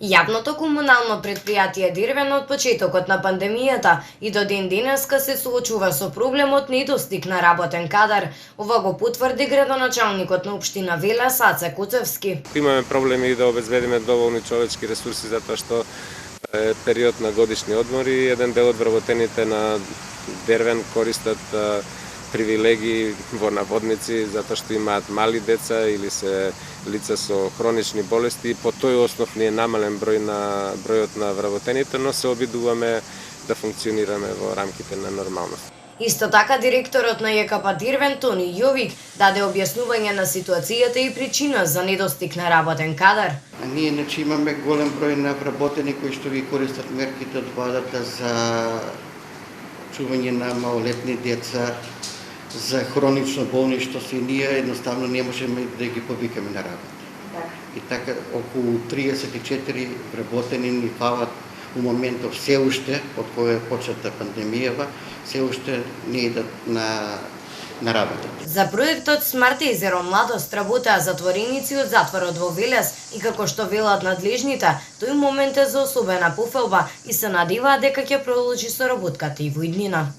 Јавното комунално предпријатие Дирвен од почетокот на пандемијата и до ден денеска се соочува со проблемот недостиг на работен кадар. Ова го потврди градоначалникот на општина Велес Аце Куцевски. Имаме проблеми да обезбедиме доволни човечки ресурси затоа што е период на годишни одмори и еден дел од вработените на Дервен користат привилегии во наводници затоа што имаат мали деца или се лица со хронични болести. По тој основ не е намален бројот на вработените, но се обидуваме да функционираме во рамките на нормалност. Исто така директорот на ЈКП Дирвен Тони Јовик даде објаснување на ситуацијата и причина за недостиг на работен кадар. Ние имаме голем број на вработени кои што ги користат мерките од владата за чување на малолетни деца, за хронично болни што се ние едноставно не можеме да ги повикаме на работа. И така околу 34 вработени ни фалат у моментов се уште, од кога е почната пандемијава, се уште не идат на работа. За проектот Смарт езеро Младост работеа затвореници од затворот во Велес и како што велат надлежните, тој момент е за особена пофелба и се надеваат дека ќе продолжи соработката и во иднина.